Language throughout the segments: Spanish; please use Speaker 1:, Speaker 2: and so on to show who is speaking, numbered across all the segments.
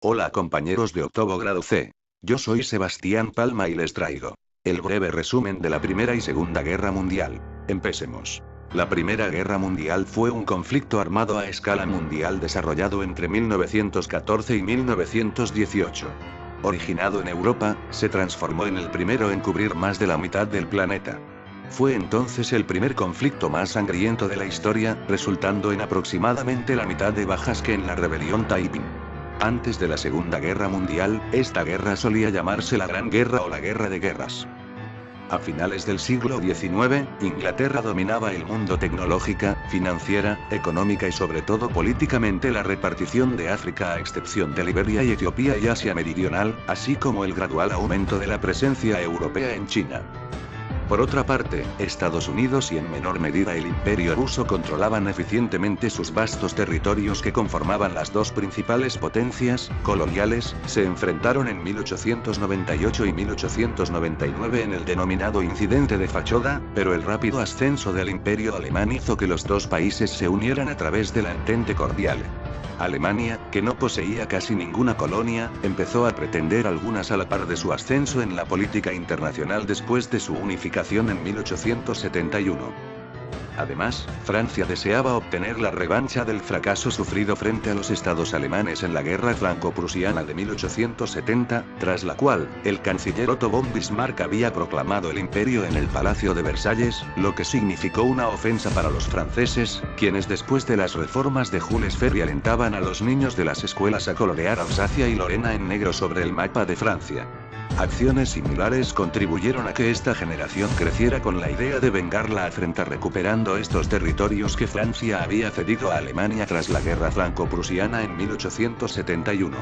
Speaker 1: Hola compañeros de octavo grado C. Yo soy Sebastián Palma y les traigo el breve resumen de la Primera y Segunda Guerra Mundial. Empecemos. La Primera Guerra Mundial fue un conflicto armado a escala mundial desarrollado entre 1914 y 1918. Originado en Europa, se transformó en el primero en cubrir más de la mitad del planeta. Fue entonces el primer conflicto más sangriento de la historia, resultando en aproximadamente la mitad de bajas que en la rebelión Taiping. Antes de la Segunda Guerra Mundial, esta guerra solía llamarse la Gran Guerra o la Guerra de Guerras. A finales del siglo XIX, Inglaterra dominaba el mundo tecnológica, financiera, económica y sobre todo políticamente la repartición de África a excepción de Liberia y Etiopía y Asia Meridional, así como el gradual aumento de la presencia europea en China. Por otra parte, Estados Unidos y en menor medida el Imperio ruso controlaban eficientemente sus vastos territorios que conformaban las dos principales potencias coloniales, se enfrentaron en 1898 y 1899 en el denominado Incidente de Fachoda, pero el rápido ascenso del Imperio alemán hizo que los dos países se unieran a través de la Entente Cordial. Alemania, que no poseía casi ninguna colonia, empezó a pretender algunas a la par de su ascenso en la política internacional después de su unificación en 1871. Además, Francia deseaba obtener la revancha del fracaso sufrido frente a los estados alemanes en la Guerra Franco-Prusiana de 1870, tras la cual, el canciller Otto von Bismarck había proclamado el imperio en el Palacio de Versalles, lo que significó una ofensa para los franceses, quienes después de las reformas de Jules Ferry alentaban a los niños de las escuelas a colorear Alsacia y Lorena en negro sobre el mapa de Francia. Acciones similares contribuyeron a que esta generación creciera con la idea de vengar la afrenta recuperando estos territorios que Francia había cedido a Alemania tras la Guerra Franco-Prusiana en 1871.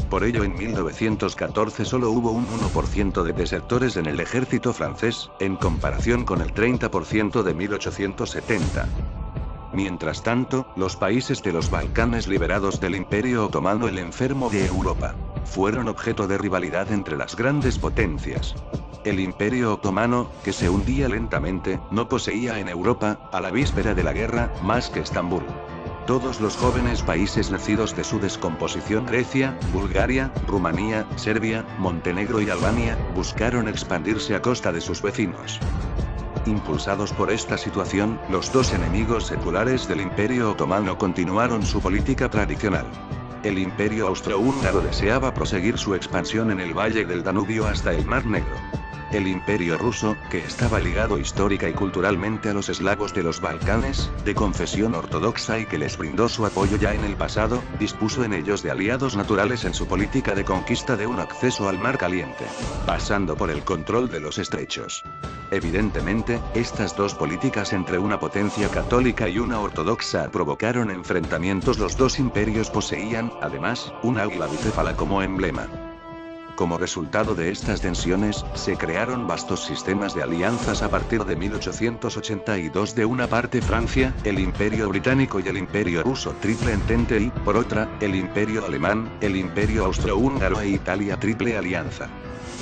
Speaker 1: Por ello en 1914 solo hubo un 1% de desertores en el ejército francés, en comparación con el 30% de 1870. Mientras tanto, los países de los Balcanes liberados del Imperio Otomano, el enfermo de Europa, fueron objeto de rivalidad entre las grandes potencias. El Imperio Otomano, que se hundía lentamente, no poseía en Europa, a la víspera de la guerra, más que Estambul. Todos los jóvenes países nacidos de su descomposición, Grecia, Bulgaria, Rumanía, Serbia, Montenegro y Albania, buscaron expandirse a costa de sus vecinos. Impulsados por esta situación, los dos enemigos seculares del Imperio Otomano continuaron su política tradicional. El Imperio Austrohúngaro deseaba proseguir su expansión en el valle del Danubio hasta el Mar Negro. El Imperio ruso, que estaba ligado histórica y culturalmente a los eslavos de los Balcanes, de confesión ortodoxa y que les brindó su apoyo ya en el pasado, dispuso en ellos de aliados naturales en su política de conquista de un acceso al Mar Caliente, pasando por el control de los estrechos. Evidentemente, estas dos políticas entre una potencia católica y una ortodoxa provocaron enfrentamientos. Los dos imperios poseían, además, un águila bicéfala como emblema. Como resultado de estas tensiones, se crearon vastos sistemas de alianzas a partir de 1882. De una parte Francia, el Imperio Británico y el Imperio Ruso Triple Entente y, por otra, el Imperio Alemán, el Imperio Austrohúngaro e Italia Triple Alianza.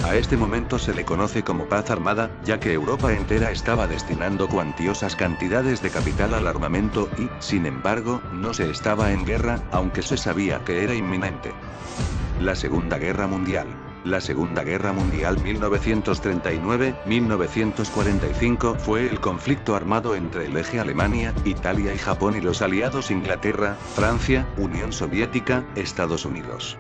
Speaker 1: A este momento se le conoce como paz armada, ya que Europa entera estaba destinando cuantiosas cantidades de capital al armamento y, sin embargo, no se estaba en guerra, aunque se sabía que era inminente. La Segunda Guerra Mundial. La Segunda Guerra Mundial 1939-1945 fue el conflicto armado entre el eje Alemania, Italia y Japón y los aliados Inglaterra, Francia, Unión Soviética, Estados Unidos.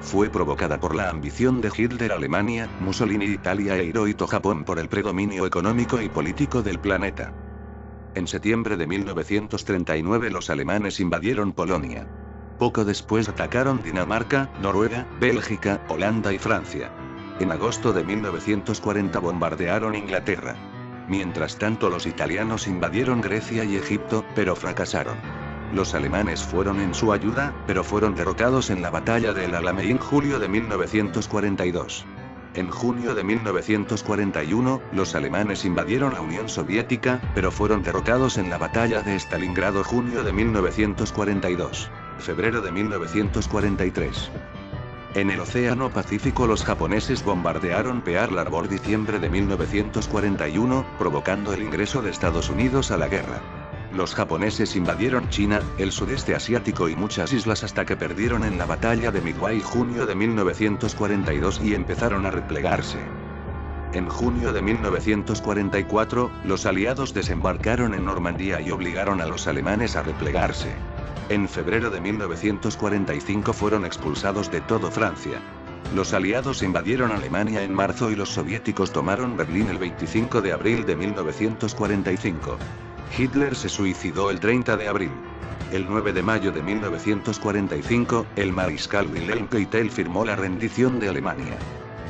Speaker 1: Fue provocada por la ambición de Hitler Alemania, Mussolini Italia e Hirohito Japón por el predominio económico y político del planeta. En septiembre de 1939 los alemanes invadieron Polonia. Poco después atacaron Dinamarca, Noruega, Bélgica, Holanda y Francia. En agosto de 1940 bombardearon Inglaterra. Mientras tanto los italianos invadieron Grecia y Egipto, pero fracasaron. Los alemanes fueron en su ayuda, pero fueron derrotados en la batalla del Alamein en julio de 1942. En junio de 1941, los alemanes invadieron la Unión Soviética, pero fueron derrotados en la batalla de Stalingrado junio de 1942. Febrero de 1943. En el Océano Pacífico los japoneses bombardearon Pearl Harbor diciembre de 1941, provocando el ingreso de Estados Unidos a la guerra. Los japoneses invadieron China, el sudeste asiático y muchas islas hasta que perdieron en la batalla de Midway junio de 1942 y empezaron a replegarse. En junio de 1944, los aliados desembarcaron en Normandía y obligaron a los alemanes a replegarse. En febrero de 1945 fueron expulsados de todo Francia. Los aliados invadieron Alemania en marzo y los soviéticos tomaron Berlín el 25 de abril de 1945. Hitler se suicidó el 30 de abril. El 9 de mayo de 1945, el mariscal Wilhelm Keitel firmó la rendición de Alemania.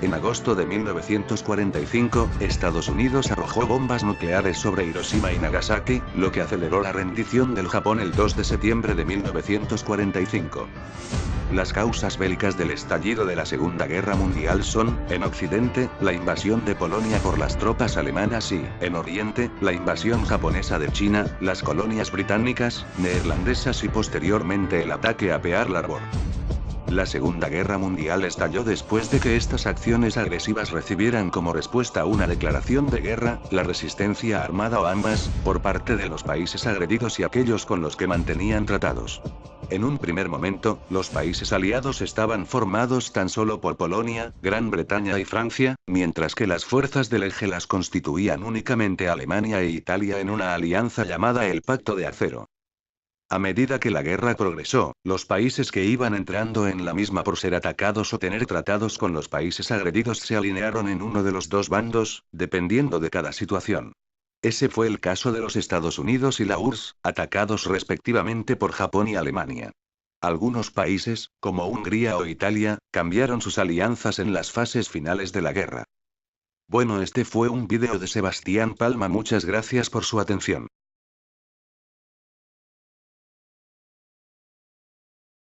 Speaker 1: En agosto de 1945, Estados Unidos arrojó bombas nucleares sobre Hiroshima y Nagasaki, lo que aceleró la rendición del Japón el 2 de septiembre de 1945. Las causas bélicas del estallido de la Segunda Guerra Mundial son, en Occidente, la invasión de Polonia por las tropas alemanas y, en Oriente, la invasión japonesa de China, las colonias británicas, neerlandesas y posteriormente el ataque a Pearl Harbor. La Segunda Guerra Mundial estalló después de que estas acciones agresivas recibieran como respuesta una declaración de guerra, la resistencia armada o ambas, por parte de los países agredidos y aquellos con los que mantenían tratados. En un primer momento, los países aliados estaban formados tan solo por Polonia, Gran Bretaña y Francia, mientras que las fuerzas del eje las constituían únicamente Alemania e Italia en una alianza llamada el Pacto de Acero. A medida que la guerra progresó, los países que iban entrando en la misma por ser atacados o tener tratados con los países agredidos se alinearon en uno de los dos bandos, dependiendo de cada situación. Ese fue el caso de los Estados Unidos y la URSS, atacados respectivamente por Japón y Alemania. Algunos países, como Hungría o Italia, cambiaron sus alianzas en las fases finales de la guerra. Bueno, este fue un vídeo de Sebastián Palma, muchas gracias por su atención.